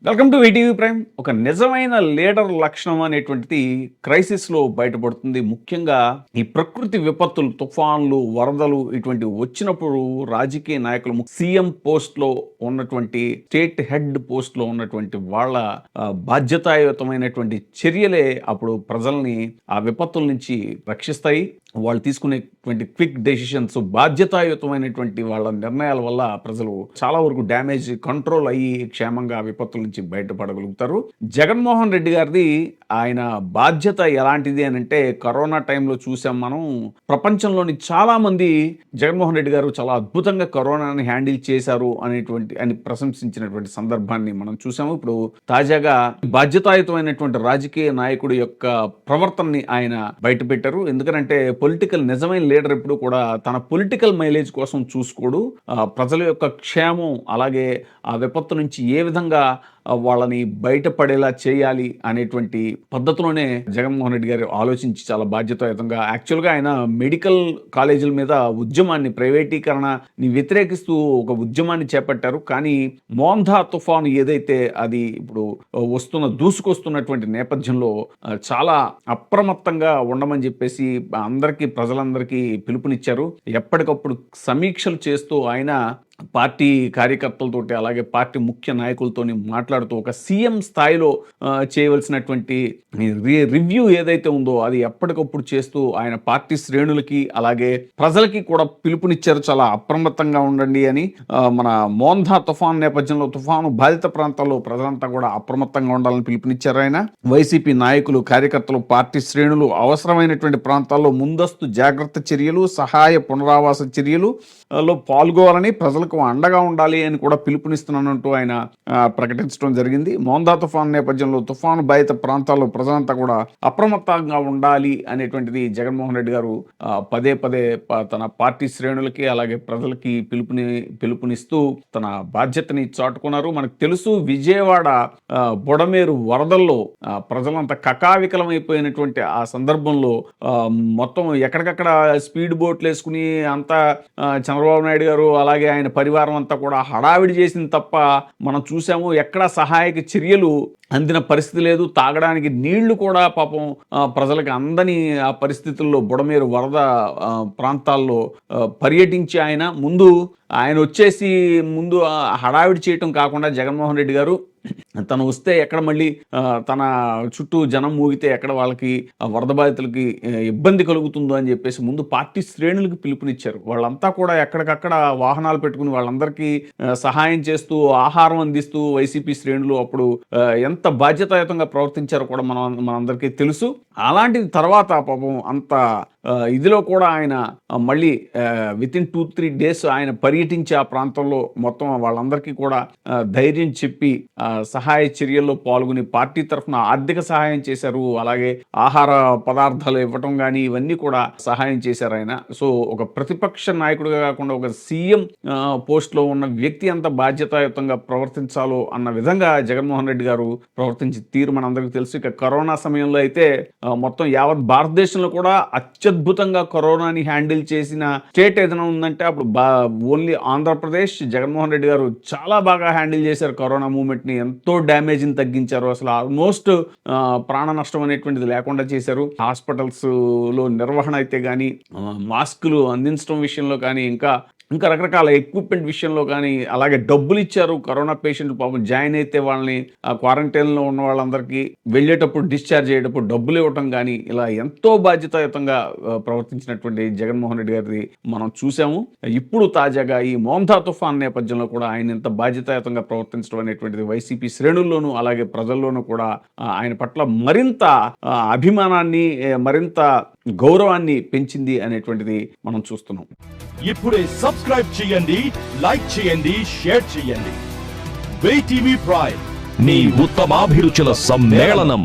Welcome to ETV prime. ఒక నిజమైన leader లక్షణం అనేటువంటిది క్రైసిస్లో బయటపడుతుంది. ముఖ్యంగా ఈ ప్రకృతి విపత్తులు, తుఫాన్లు, వరదలు ఇటువంటి వచ్చినప్పుడు రాజకీయ నాయకులు సీఎం పోస్ట్లో ఉన్నటువంటి, స్టేట్ హెడ్ పోస్ట్లో ఉన్నటువంటి వాళ్ళ బాధ్యతాయుతమైనటువంటి చర్యలే అప్పుడు ప్రజల్ని ఆ విపత్తుల నుంచి రక్షిస్తాయి. వాళ్ళు తీసుకునేటువంటి క్విక్ డెసిషన్స్, బాధ్యతాయుతమైనటువంటి వాళ్ళ నిర్ణయాల వల్ల ప్రజలు చాలా వరకు డ్యామేజ్ కంట్రోల్ అయ్యి క్షేమంగా విపత్తుల నుంచి బయటపడగలుగుతారు. జగన్మోహన్ రెడ్డి గారిది ఆయన బాధ్యత ఎలాంటిది అని అంటే, కరోనా టైంలో చూసాం మనం. ప్రపంచంలోని చాలా మంది జగన్మోహన్ రెడ్డి గారు చాలా అద్భుతంగా కరోనాని హ్యాండిల్ చేశారు అని ప్రశంసించినటువంటి సందర్భాన్ని మనం చూసాము. ఇప్పుడు తాజాగా బాధ్యతాయుతమైనటువంటి రాజకీయ నాయకుడి యొక్క ప్రవర్తనని ఆయన బయటపెట్టారు. ఎందుకంటే నిజమైన లీడర్ ఎప్పుడు కూడా తన పొలిటికల్ మైలేజ్ కోసం చూసుకోడు. ప్రజల యొక్క క్షేమం, అలాగే ఆ విపత్తు నుంచి ఏ విధంగా వాళ్ళని బయటపడేలా చేయాలి అనేటువంటి పద్ధతిలోనే జగన్మోహన్ రెడ్డి గారు ఆలోచించి చాలా బాధ్యతాయుతంగా, యాక్చువల్గా ఆయన మెడికల్ కాలేజీల మీద ఉద్యమాన్ని, ప్రైవేటీకరణని వ్యతిరేకిస్తూ ఒక ఉద్యమాన్ని చేపట్టారు. కానీ మోంధా తుఫాను ఏదైతే అది ఇప్పుడు దూసుకొస్తున్నటువంటి నేపథ్యంలో చాలా అప్రమత్తంగా ఉండమని చెప్పేసి ప్రజలందరికీ పిలుపునిచ్చారు. ఎప్పటికప్పుడు సమీక్షలు చేస్తూ ఆయన పార్టీ కార్యకర్తలతోటి, అలాగే పార్టీ ముఖ్య నాయకులతోని మాట్లాడుతూ ఒక సీఎం స్థాయిలో చేయవలసినటువంటి రివ్యూ ఏదైతే ఉందో అది ఎప్పటికప్పుడు చేస్తూ ఆయన పార్టీ శ్రేణులకి అలాగే ప్రజలకి కూడా పిలుపునిచ్చారు. చాలా అప్రమత్తంగా ఉండండి అని. మన మోంధా తుఫాను నేపథ్యంలో, తుఫాను బాధిత ప్రాంతాల్లో ప్రజలంతా కూడా అప్రమత్తంగా ఉండాలని పిలుపునిచ్చారు ఆయన. వైసీపీ నాయకులు, కార్యకర్తలు, పార్టీ శ్రేణులు అవసరమైనటువంటి ప్రాంతాల్లో ముందస్తు జాగ్రత్త చర్యలు, సహాయ పునరావాస చర్యలు లో పాల్గొవాలని, ప్రజలకు అండగా ఉండాలి అని కూడా పిలుపునిస్తున్నానంటూ ఆయన ప్రకటించడం జరిగింది. మోంధా తుఫాను నేపథ్యంలో తుఫాను బాధిత ప్రాంతాల్లో ప్రజలంతా కూడా అప్రమత్తంగా ఉండాలి అనేటువంటిది జగన్మోహన్ రెడ్డి గారు పదే పదే తన పార్టీ శ్రేణులకి అలాగే ప్రజలకి పిలుపునిస్తూ తన బాధ్యతని చాటుకున్నారు. మనకు తెలుసు, విజయవాడ బుడమేరు వరదల్లో ప్రజలంతా కకావికలమైపోయినటువంటి ఆ సందర్భంలో మొత్తం ఎక్కడికక్కడ స్పీడ్ బోట్లు వేసుకుని అంతా చంద్రబాబు నాయుడు గారు అలాగే ఆయన పరివారం అంతా కూడా హడావిడి చేసింది తప్ప మనం చూసాము ఎక్కడా సహాయక చర్యలు అందిన పరిస్థితి లేదు. తాగడానికి నీళ్లు కూడా పాపం ప్రజలకు అందని ఆ పరిస్థితుల్లో బుడమేరు వరద ప్రాంతాల్లో పర్యటించి ఆయన వచ్చేసి ముందు హడావిడి చేయటం కాకుండా జగన్మోహన్ రెడ్డి గారు తను వస్తే ఎక్కడ మళ్ళీ తన చుట్టూ జనం మూగితే ఎక్కడ వాళ్ళకి వరద బాధితులకి ఇబ్బంది కలుగుతుందో అని చెప్పేసి ముందు పార్టీ శ్రేణులకు పిలుపునిచ్చారు. వాళ్ళంతా కూడా ఎక్కడికక్కడ వాహనాలు పెట్టుకుని వాళ్ళందరికీ సహాయం చేస్తూ, ఆహారం అందిస్తూ వైసీపీ శ్రేణులు అప్పుడు ఎంత బాధ్యతాయుతంగా ప్రవర్తించారో కూడా మనందరికీ తెలుసు. అలాంటిది తర్వాత పాపం అంత ఇదిలో కూడా ఆయన మళ్ళీ వితిన్ 2-3 days ఆయన పర్యటించి ఆ ప్రాంతంలో మొత్తం వాళ్ళందరికీ కూడా ధైర్యం చెప్పి సహాయ చర్యల్లో పాల్గొని పార్టీ తరఫున ఆర్థిక సహాయం చేశారు. అలాగే ఆహార పదార్థాలు ఇవ్వటం కానీ ఇవన్నీ కూడా సహాయం చేశారు ఆయన. సో ఒక ప్రతిపక్ష నాయకుడిగా కాకుండా ఒక సీఎం పోస్ట్లో ఉన్న వ్యక్తి అంత బాధ్యతాయుతంగా ప్రవర్తించాలో అన్న విధంగా జగన్మోహన్ రెడ్డి గారు ప్రవర్తించి తీరు మనందరికీ తెలుసు. ఇక కరోనా సమయంలో అయితే మొత్తం యావత్ భారతదేశంలో కూడా అత్యద్భుతంగా కరోనాని హ్యాండిల్ చేసిన స్టేట్ ఏదైనా ఉందంటే అప్పుడు ఓన్లీ ఆంధ్రప్రదేశ్. జగన్మోహన్ రెడ్డి గారు చాలా బాగా హ్యాండిల్ చేశారు కరోనా మూమెంట్ని, ఎంతో డ్యామేజ్ని తగ్గించారు. అసలు ఆల్మోస్ట్ ప్రాణ నష్టం అనేటువంటిది లేకుండా చేశారు. హాస్పిటల్స్లో నిర్వహణ అయితే కానీ, మాస్కులు అందించడం విషయంలో కానీ, ఇంకా రకరకాల ఎక్విప్మెంట్ విషయంలో కానీ, అలాగే డబ్బులు ఇచ్చారు. కరోనా పేషెంట్ పాపం జాయిన్ అయితే వాళ్ళని క్వారంటైన్లో ఉన్న వాళ్ళందరికీ వెళ్ళేటప్పుడు, డిశ్చార్జ్ అయ్యేటప్పుడు డబ్బులు ఇవ్వటం కానీ, ఇలా ఎంతో బాధ్యతాయుతంగా ప్రవర్తించినటువంటి జగన్మోహన్ రెడ్డి గారిది మనం చూసాము. ఇప్పుడు తాజాగా ఈ మోంధా తుఫాన్ నేపథ్యంలో కూడా ఆయన ఎంత బాధ్యతాయుతంగా ప్రవర్తించడం అనేటువంటిది వైసీపీ శ్రేణుల్లోనూ అలాగే ప్రజల్లోనూ కూడా ఆయన పట్ల మరింత అభిమానాన్ని, మరింత గౌరవాన్ని పెంచింది అనేటువంటిది మనం చూస్తున్నాం. ఇప్పుడే సబ్స్క్రైబ్ చేయండి, లైక్ చేయండి, షేర్ చేయండి. ఈటీవీ ప్రైమ్, మీ ఉత్తమాభిరుచుల సమ్మేళనం.